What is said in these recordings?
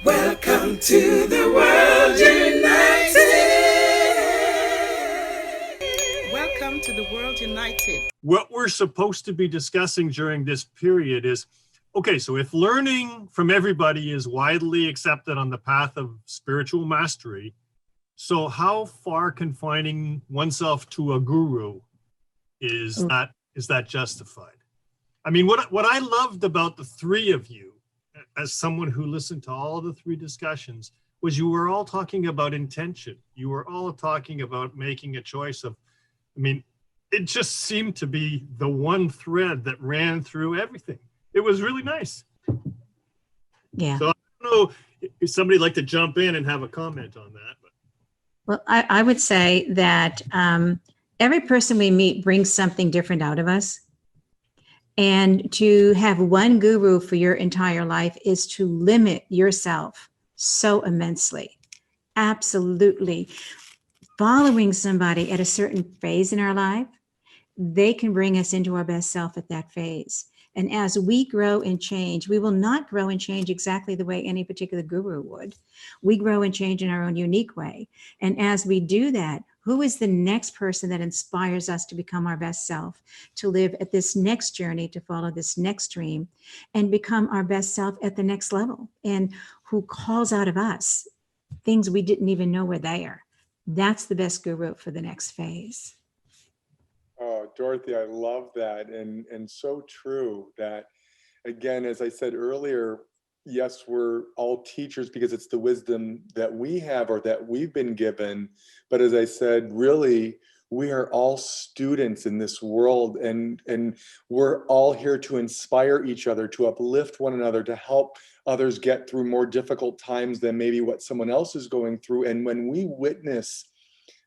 Welcome to the world united. Welcome to the world united. What we're supposed to be discussing during this period is, okay, so if learning from everybody is widely accepted on the path of spiritual mastery, so how far confining oneself to a guru is that justified? I mean, what I loved about the three of you, as someone who listened to all the three discussions, was you were all talking about intention. You were all talking about making a choice of, I mean, it just seemed to be the one thread that ran through everything. It was really nice. Yeah. So I don't know if somebody'd like to jump in and have a comment on that. But. Well, I would say that every person we meet brings something different out of us. And to have one guru for your entire life is to limit yourself so immensely. Absolutely. Following somebody at a certain phase in our life, they can bring us into our best self at that phase. And as we grow and change, we will not grow and change exactly the way any particular guru would. We grow and change in our own unique way. And as we do that, who is the next person that inspires us to become our best self, to live at this next journey, to follow this next dream, and become our best self at the next level? And who calls out of us things we didn't even know were there? That's the best guru for the next phase. Oh, Dorothy, I love that. And so true that, again, as I said earlier, yes, we're all teachers because it's the wisdom that we have or that we've been given. But as I said, really, we are all students in this world, and we're all here to inspire each other, to uplift one another, to help others get through more difficult times than maybe what someone else is going through. And when we witness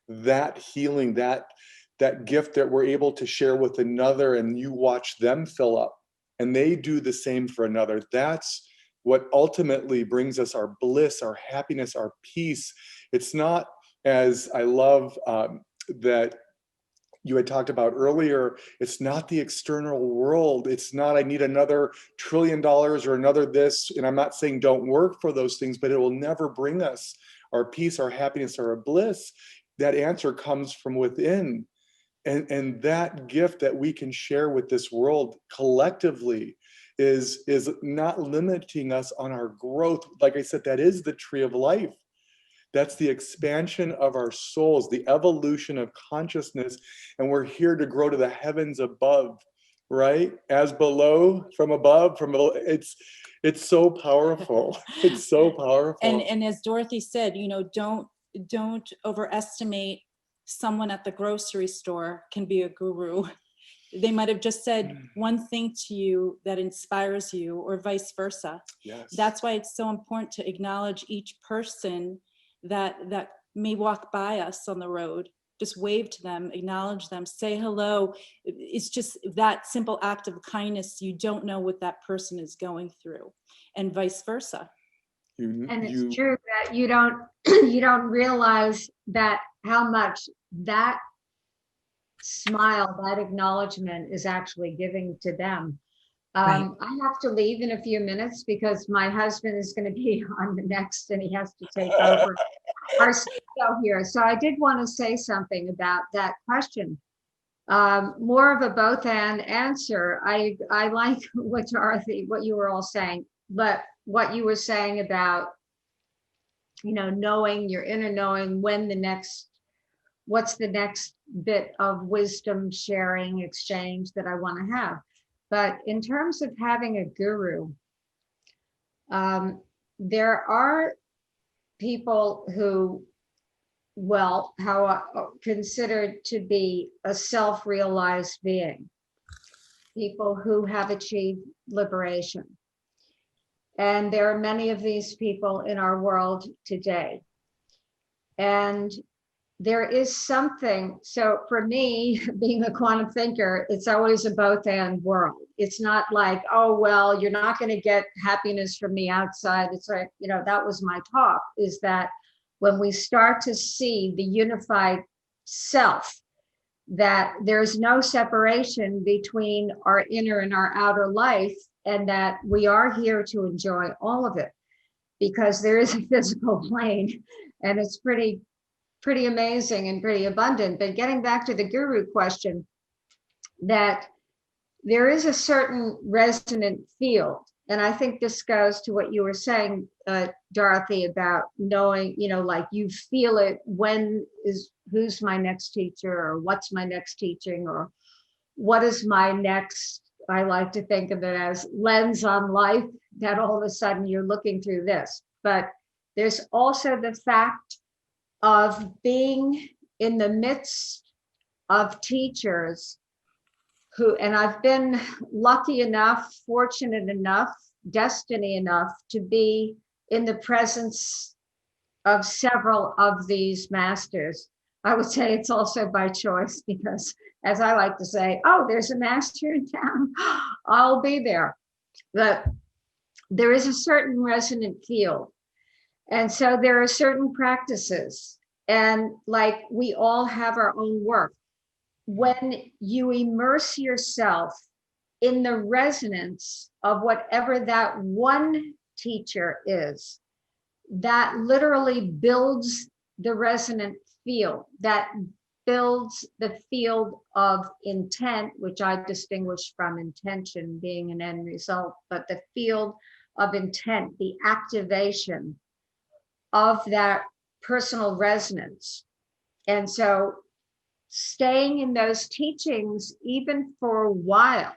that healing, that gift that we're able to share with another, and you watch them fill up and they do the same for another, that's what ultimately brings us our bliss, our happiness, our peace. It's not, as I love that you had talked about earlier, it's not the external world. It's not, I need another $1 trillion or another this. And I'm not saying don't work for those things, but it will never bring us our peace, our happiness, or our bliss. That answer comes from within. And that gift that we can share with this world collectively is not limiting us on our growth. Like I said, that is the tree of life. That's the expansion of our souls, the evolution of consciousness. And we're here to grow to the heavens above, right? As below, from above, from below. It's so powerful. It's so powerful. And as Dorothy said, you know, don't overestimate someone at the grocery store can be a guru. They might have just said one thing to you that inspires you, or vice versa. Yes. That's why it's so important to acknowledge each person that may walk by us on the road. Just wave to them, acknowledge them, say hello. It's just that simple act of kindness. You don't know what that person is going through, and vice versa. It's true that you don't realize that how much that smile, that acknowledgement is actually giving to them. Right. I have to leave in a few minutes because my husband is going to be on the next, and he has to take over our studio here. So I did want to say something about that question. More of a both and answer. I like what Dorothy, what you were all saying, but what you were saying about, you know, knowing your inner knowing when what's the next bit of wisdom sharing exchange that I want to have. But in terms of having a guru, there are people who, well, how are considered to be a self-realized being, people who have achieved liberation. And there are many of these people in our world today. And there is something, so for me, being a quantum thinker, it's always a both and world. It's not like, oh, well, you're not going to get happiness from the outside. It's like, you know, that was my talk, is that when we start to see the unified self, that there's no separation between our inner and our outer life, and that we are here to enjoy all of it. because there is a physical plane, and it's pretty amazing and pretty abundant. But getting back to the guru question, that there is a certain resonant field. And I think this goes to what you were saying, Dorothy, about knowing, like you feel it, who's my next teacher, or what's my next teaching, or what is my next, I like to think of it as lens on life, that all of a sudden you're looking through this. But there's also the fact of being in the midst of teachers who, and I've been lucky enough, fortunate enough, destiny enough to be in the presence of several of these masters. I would say it's also by choice, because as I like to say, oh, there's a master in town, I'll be there. But there is a certain resonant field. And so there are certain practices, and like we all have our own work. When you immerse yourself in the resonance of whatever that one teacher is, that literally builds the resonant field, that builds the field of intent, which I distinguish from intention being an end result, but the field of intent, the activation of that personal resonance. And so staying in those teachings, even for a while,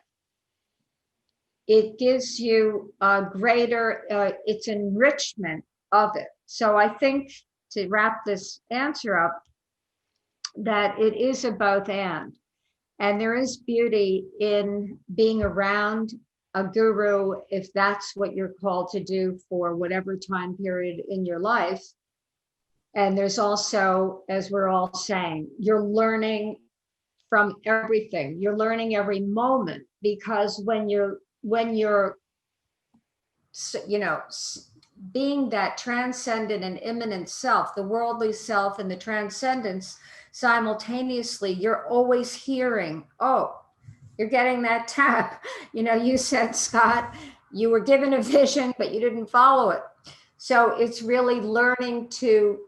it gives you a greater, it's enrichment of it. So I think, to wrap this answer up, that it is a both and there is beauty in being around a guru, if that's what you're called to do for whatever time period in your life. And there's also, as we're all saying, you're learning from everything. You're learning every moment, because when you're being that transcendent and immanent self, the worldly self and the transcendence simultaneously, you're always hearing, oh, you're getting that tap. You said, Scott, you were given a vision, but you didn't follow it. So it's really learning to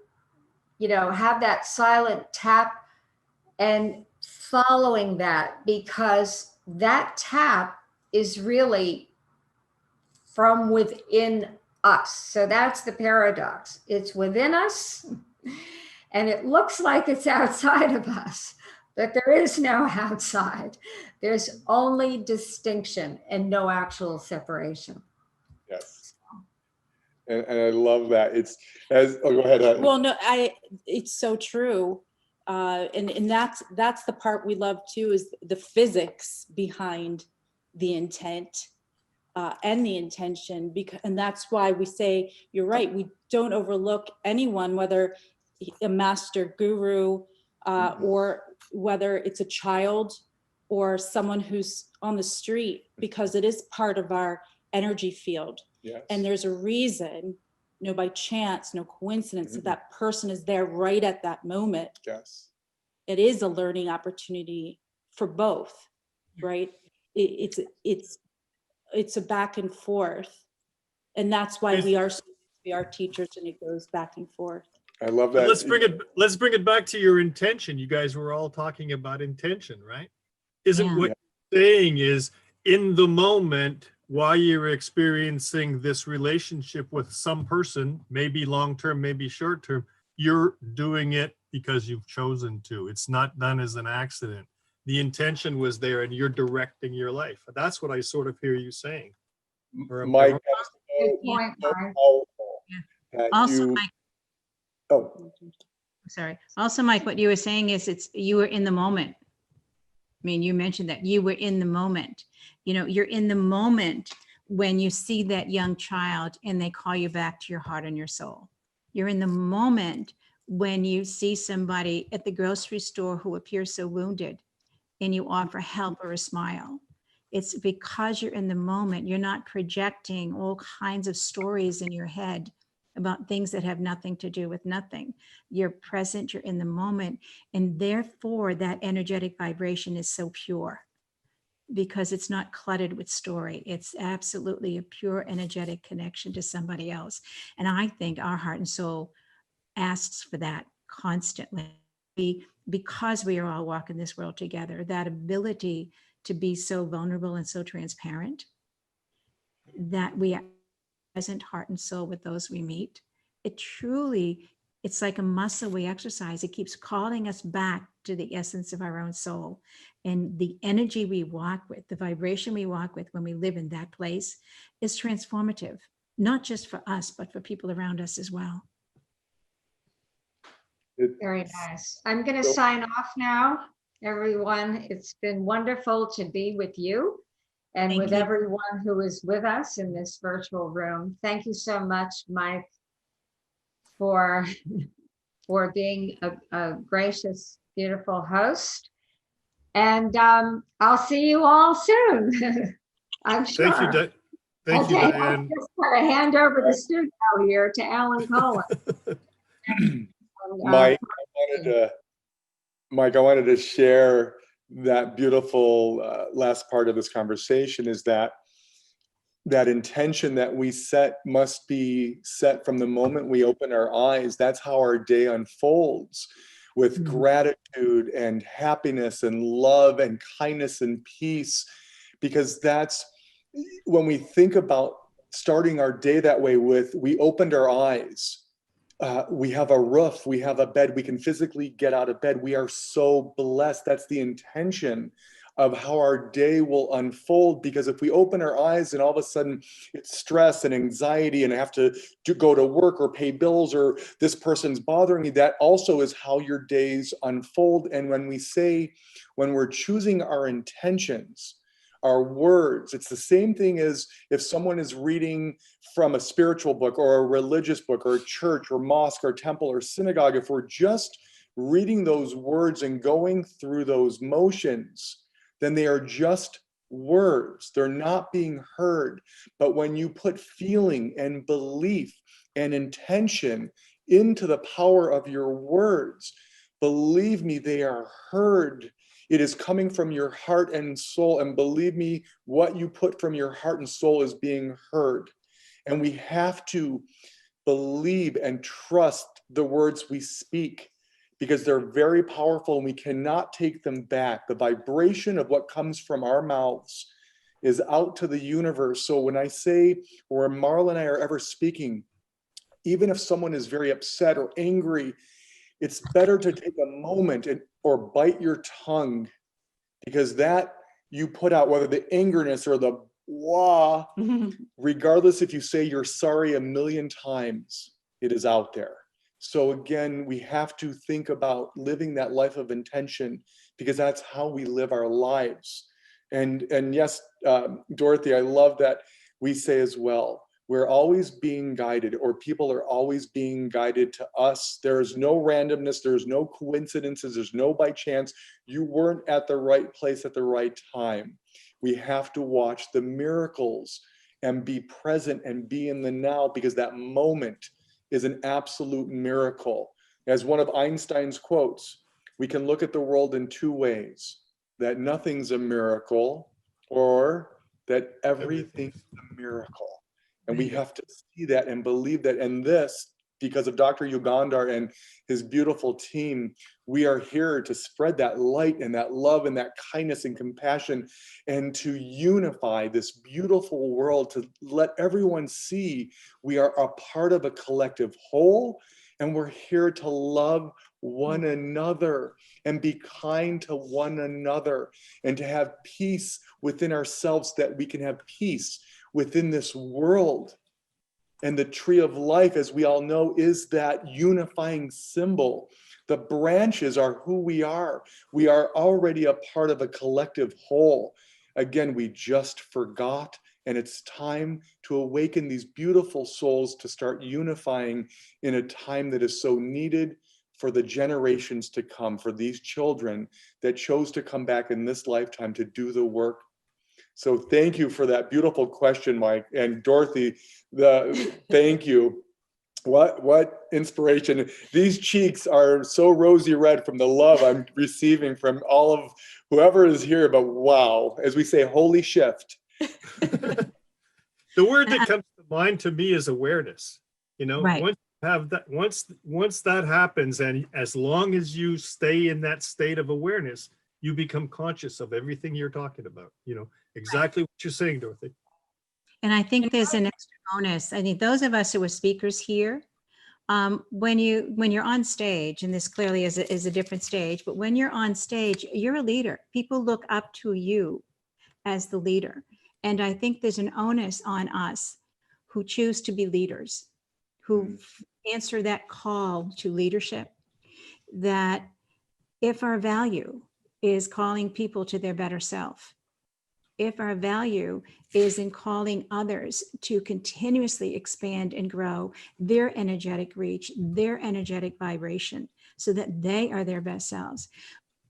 have that silent tap and following that, because that tap is really from within us. So that's the paradox. It's within us, and it looks like it's outside of us, but there is no outside. There's only distinction and no actual separation. Yes. And I love that. It's as, oh, go ahead. Well, no, it's so true. And that's the part we love too, is the physics behind the intent and the intention. And that's why we say, you're right, we don't overlook anyone, whether a master guru or whether it's a child or someone who's on the street, because it is part of our energy field. Yes. And there's a reason, by chance, no coincidence, that person is there right at that moment. Yes. It is a learning opportunity for both, right? It's a back and forth. And that's why we are teachers, and it goes back and forth. I love that. Let's bring it back to your intention. You guys were all talking about intention, right? Isn't what you're saying is, in the moment, while you're experiencing this relationship with some person, maybe long-term, maybe short-term, you're doing it because you've chosen to. It's not done as an accident. The intention was there, and you're directing your life. That's what I sort of hear you saying. Mike, Good point, Mike. Also, Mike. Also, Mike, what you were saying is you were in the moment. I mean, you mentioned that you were in the moment. You're in the moment when you see that young child and they call you back to your heart and your soul. You're in the moment when you see somebody at the grocery store who appears so wounded and you offer help or a smile. It's because you're in the moment. You're not projecting all kinds of stories in your head about things that have nothing to do with nothing. You're present, you're in the moment, and therefore that energetic vibration is so pure. because it's not cluttered with story. It's absolutely a pure energetic connection to somebody else. And I think our heart and soul asks for that constantly, because we are all walking this world together, that ability to be so vulnerable and so transparent, that we are present heart and soul with those we meet. It truly, it's like a muscle we exercise. It keeps calling us back to the essence of our own soul. And the energy we walk with, the vibration we walk with when we live in that place is transformative, not just for us, but for people around us as well. Very nice. I'm going to sign off now, everyone. It's been wonderful to be with you and Thank with you. everyone who is with us in this virtual room. Thank you so much, Mike, for being a gracious, beautiful host. And I'll see you all soon. I'm sure. Thank you, thank you, Okay, I'll Diane. just kind of hand over the studio here to Alan Collins. Mike, I wanted to share that beautiful last part of this conversation, is that intention that we set must be set from the moment we open our eyes. That's how our day unfolds, with gratitude and happiness and love and kindness and peace, because that's when we think about starting our day that way. We opened our eyes. We have a roof, we have a bed, we can physically get out of bed. We are so blessed. That's the intention of how our day will unfold, because if we open our eyes and all of a sudden it's stress and anxiety and I have to go to work or pay bills or this person's bothering me, that also is how your days unfold. And when we're choosing our intentions, our words, it's the same thing as if someone is reading from a spiritual book or a religious book or a church or mosque or temple or synagogue. If we're just reading those words and going through those motions, then they are just words. They're not being heard. But when you put feeling and belief and intention into the power of your words, believe me, they are heard. It is coming from your heart and soul. And believe me, what you put from your heart and soul is being heard. And we have to believe and trust the words we speak, because they're very powerful and we cannot take them back. The vibration of what comes from our mouths is out to the universe. So when I say, or Marla and I are ever speaking, even if someone is very upset or angry, it's better to take a moment or bite your tongue, because that you put out, whether the angerness or the blah, regardless if you say you're sorry 1,000,000 times, it is out there. So again, we have to think about living that life of intention, because that's how we live our lives. And yes, Dorothy, I love that we say as well, we're always being guided, or people are always being guided to us. There is no randomness. There's no coincidences. There's no by chance. You weren't at the right place at the right time. We have to watch the miracles and be present and be in the now, because that moment is an absolute miracle. As one of Einstein's quotes, we can look at the world in two ways: that nothing's a miracle, or that everything's a miracle. And we have to see that and believe that. And this, because of Dr. Yugandhar and his beautiful team, we are here to spread that light and that love and that kindness and compassion, and to unify this beautiful world, to let everyone see we are a part of a collective whole, and we're here to love one another and be kind to one another, and to have peace within ourselves, that we can have peace within this world. And the tree of life, as we all know, is that unifying symbol. The branches are who we are. We are already a part of a collective whole. Again, we just forgot, and it's time to awaken these beautiful souls to start unifying in a time that is so needed for the generations to come, for these children that chose to come back in this lifetime to do the work. So thank you for that beautiful question, Mike. And Dorothy, thank you. What inspiration. These cheeks are so rosy red from the love I'm receiving from all of whoever is here, but wow, as we say, holy shift. The word that comes to mind to me is awareness. You know, Right. once you have that, once that happens, and as long as you stay in that state of awareness, you become conscious of everything you're talking about. You know, exactly what you're saying, Dorothy. And I think there's an extra bonus. I think those of us who are speakers here, when you're on stage, and this clearly is a different stage, but when you're on stage, you're a leader. People look up to you as the leader. And I think there's an onus on us who choose to be leaders, who answer that call to leadership, that if our value is calling people to their better self, if our value is in calling others to continuously expand and grow their energetic reach, their energetic vibration, so that they are their best selves,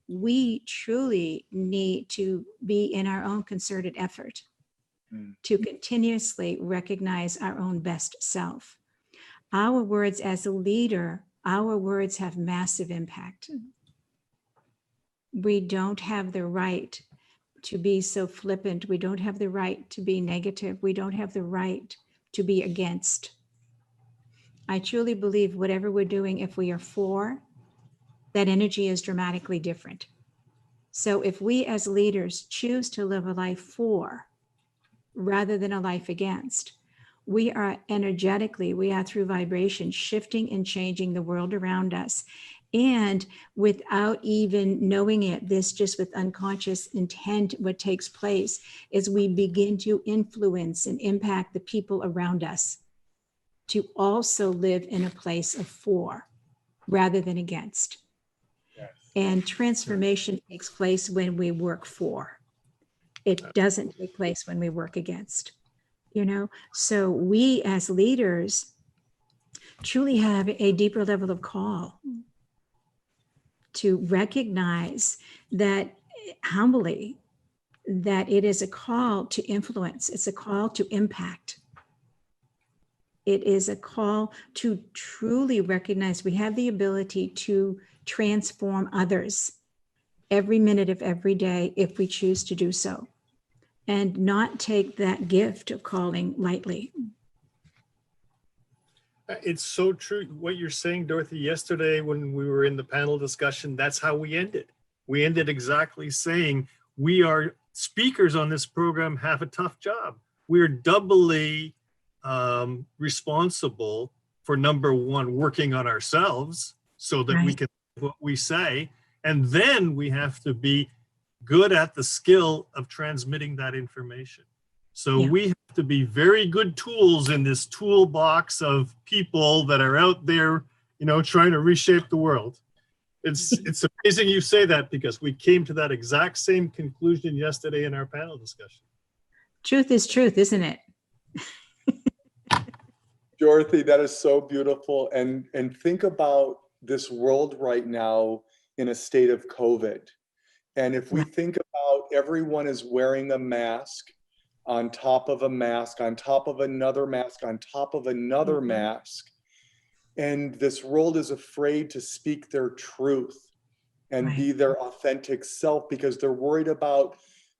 we truly need to be in our own concerted effort to continuously recognize our own best self. Our words as a leader, our words have massive impact. We don't have the right to be so flippant. We don't have the right to be negative. We don't have the right to be against. I truly believe whatever we're doing, if we are for, that energy is dramatically different. So if we as leaders choose to live a life for rather than a life against, we are energetically, we are through vibration, shifting and changing the world around us. And without even knowing it, this just with unconscious intent, what takes place is we begin to influence and impact the people around us to also live in a place of for rather than against. Yes. And transformation takes place when we work for. It doesn't take place when we work against, you know? So we as leaders truly have a deeper level of call to recognize that humbly, that it is a call to influence. It's a call to impact. It is a call to truly recognize we have the ability to transform others every minute of every day if we choose to do so, and not take that gift of calling lightly. It's so true what you're saying, Dorothy. Yesterday when we were in the panel discussion, that's how we ended. We ended exactly saying we are speakers on this program have a tough job. We're doubly responsible for, number one, working on ourselves so that we can do what we say. And then we have to be good at the skill of transmitting that information. So we have to be very good tools in this toolbox of people that are out there, you know, trying to reshape the world. It's amazing you say that, because we came to that exact same conclusion yesterday in our panel discussion. Truth is truth, isn't it? Dorothy, that is so beautiful. And think about this world right now in a state of COVID. And if we think about everyone is wearing a mask on top of a mask, on top of another mask, on top of another mask, and this world is afraid to speak their truth and be their authentic self because they're worried about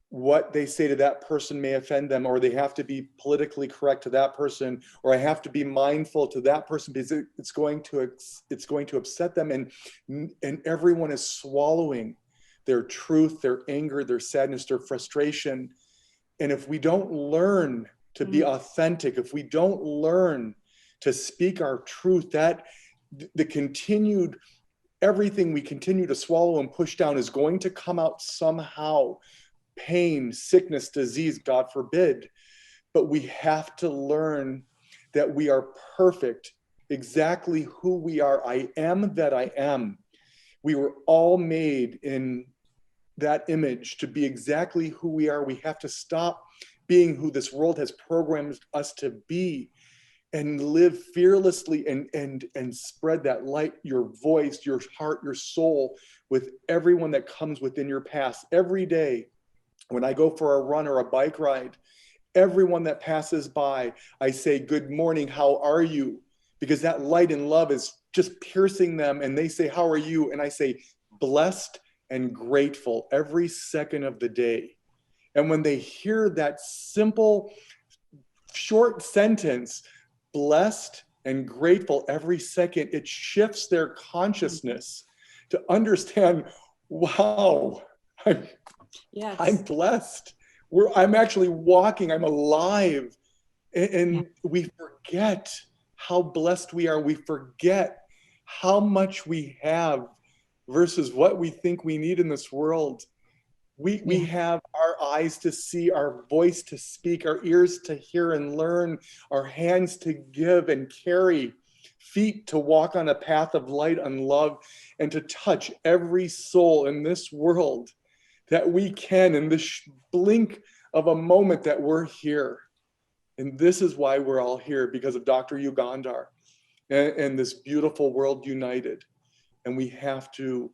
what they say to that person may offend them, or they have to be politically correct to that person, or I have to be mindful to that person because it's going to upset them, and everyone is swallowing their truth, their anger, their sadness, their frustration. And if we don't learn to be authentic, if we don't learn to speak our truth, that the continued everything we continue to swallow and push down is going to come out somehow. Pain, sickness, disease, God forbid. But we have to learn that we are perfect, exactly who we are. I am that I am. We were all made in that image to be exactly who we are. We have to stop being who this world has programmed us to be and live fearlessly and spread that light, your voice, your heart, your soul with everyone that comes within your path. Every day when I go for a run or a bike ride, everyone that passes by, I say, good morning, how are you? because that light and love is just piercing them. And they say, how are you? And I say, blessed and grateful every second of the day. And when they hear that simple, short sentence, blessed and grateful every second, it shifts their consciousness to understand, wow, Yes. I'm blessed. I'm actually walking, I'm alive. And we forget how blessed we are. We forget how much we have versus what we think we need in this world. We have our eyes to see, our voice to speak, our ears to hear and learn, our hands to give and carry, feet to walk on a path of light and love, and to touch every soul in this world that we can in this blink of a moment that we're here. And this is why we're all here, because of Dr. Yugandhar and this beautiful world united. And we have to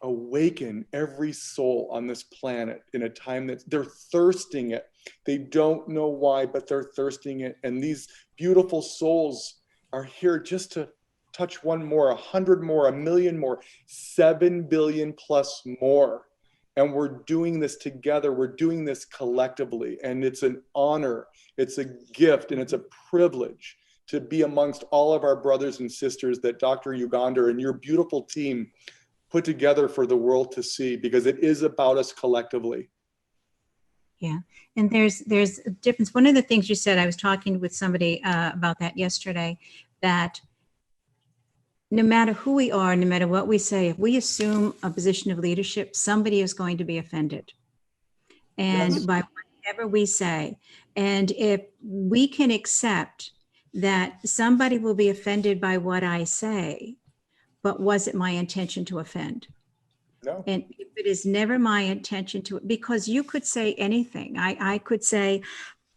awaken every soul on this planet in a time that they're thirsting it. They don't know why, but they're thirsting it. And these beautiful souls are here just to touch one more, 100 more, 1 million more, 7 billion plus more. And we're doing this together. We're doing this collectively. And it's an honor, it's a gift, and it's a privilege to be amongst all of our brothers and sisters that Dr. Yugandhar and your beautiful team put together for the world to see, because it is about us collectively. Yeah, and there's a difference. One of the things you said, I was talking with somebody about that yesterday, that no matter who we are, no matter what we say, if we assume a position of leadership, somebody is going to be offended. And Yes. by whatever we say, and if we can accept that somebody will be offended by what I say, but was it my intention to offend? No. And if it is never my intention to, because you could say anything. I could say,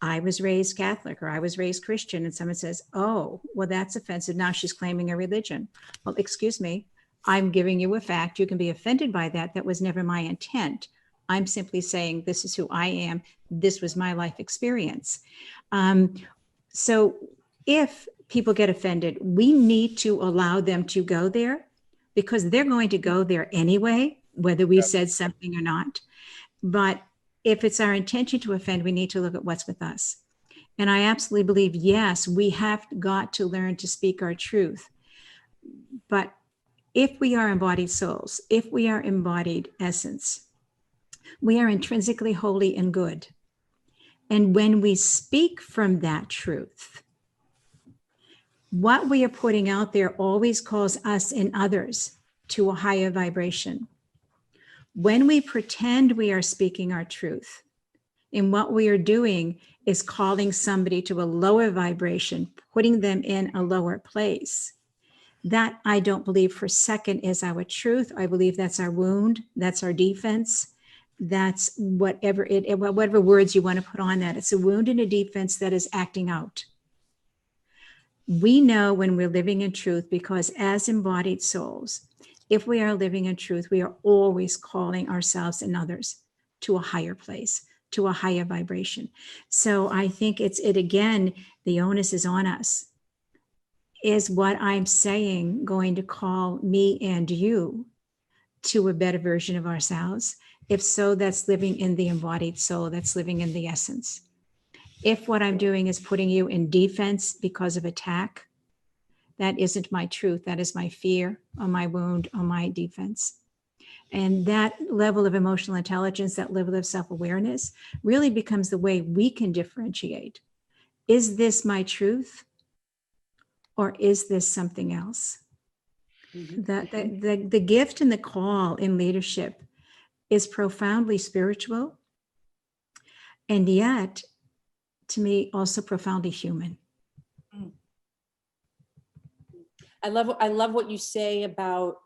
I was raised Catholic or I was raised Christian, and someone says, oh, well, that's offensive. Now she's claiming a religion. Well, excuse me, I'm giving you a fact. You can be offended by that. That was never my intent. I'm simply saying, this is who I am. This was my life experience. So if people get offended, we need to allow them to go there, because they're going to go there anyway, whether we said something or not. But if it's our intention to offend, we need to look at what's with us. And I absolutely believe, yes, we have got to learn to speak our truth. But if we are embodied souls, if we are embodied essence, we are intrinsically holy and good. And when we speak from that truth, what we are putting out there always calls us and others to a higher vibration. When we pretend we are speaking our truth, and what we are doing is calling somebody to a lower vibration, putting them in a lower place, that I don't believe for a second is our truth. I believe that's our wound, that's our defense, that's whatever words you want to put on that. It's a wound and a defense that is acting out. We know when we're living in truth, because as embodied souls, if we are living in truth, we are always calling ourselves and others to a higher place, to a higher vibration. So I think it again, the onus is on us. Is what I'm saying going to call me and you to a better version of ourselves? If so, that's living in the embodied soul, that's living in the essence. If what I'm doing is putting you in defense because of attack, that isn't my truth. That is my fear or my wound or my defense. And that level of emotional intelligence, that level of self-awareness really becomes the way we can differentiate. Is this my truth? Or is this something else? Mm-hmm. The gift and the call in leadership is profoundly spiritual, and yet, to me, also profoundly human. I love what you say about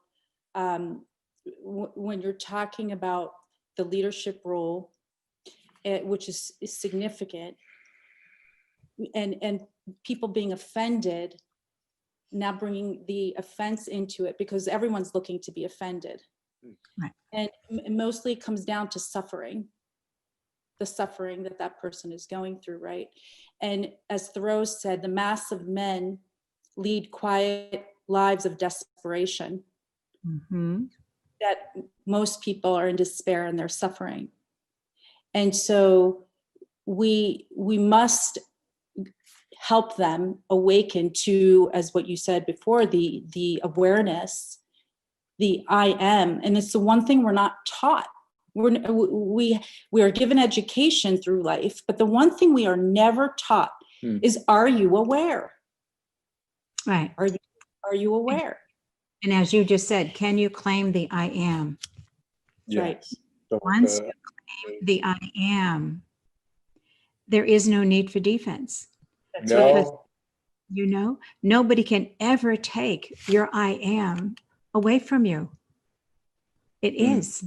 when you're talking about the leadership role, which is significant, and people being offended, now bringing the offense into it, because everyone's looking to be offended. Right. And mostly it comes down to suffering, the suffering that person is going through, right? And as Thoreau said, the mass of men lead quiet lives of desperation, Mhm. that most people are in despair and they're suffering. And so we must help them awaken to, as what you said before, the awareness, the I am. And it's the one thing we're not taught. We are given education through life, but the one thing we are never taught is, are you aware? Right. Are you aware? And as you just said, can you claim the I am? Right. Once you claim the I am, there is no need for defense. That's right. Because, you know, nobody can ever take your I am away from you. It is.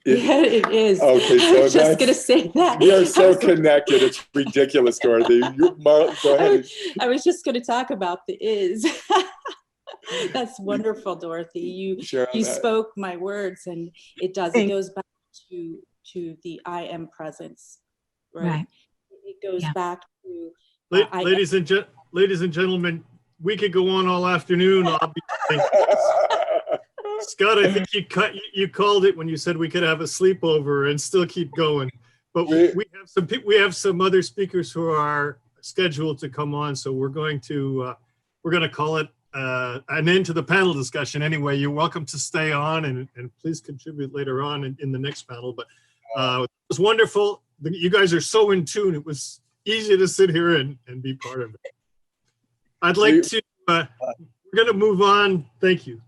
Yeah, it is. Okay, so I was just going to say that. We are so connected. It's ridiculous, Dorothy. Go ahead. I was just going to talk about the is. That's wonderful, Dorothy. You spoke my words, and it does. It goes back to the I am presence, right? It goes back to ladies and gentlemen, we could go on all afternoon, obviously. Scott, I think you called it when you said we could have a sleepover and still keep going. But we have some other speakers who are scheduled to come on, so we're going to call it an end to the panel discussion. Anyway, you're welcome to stay on and please contribute later on in the next panel. But it was wonderful. You guys are so in tune. It was easy to sit here and be part of it. I'd like to. We're going to move on. Thank you.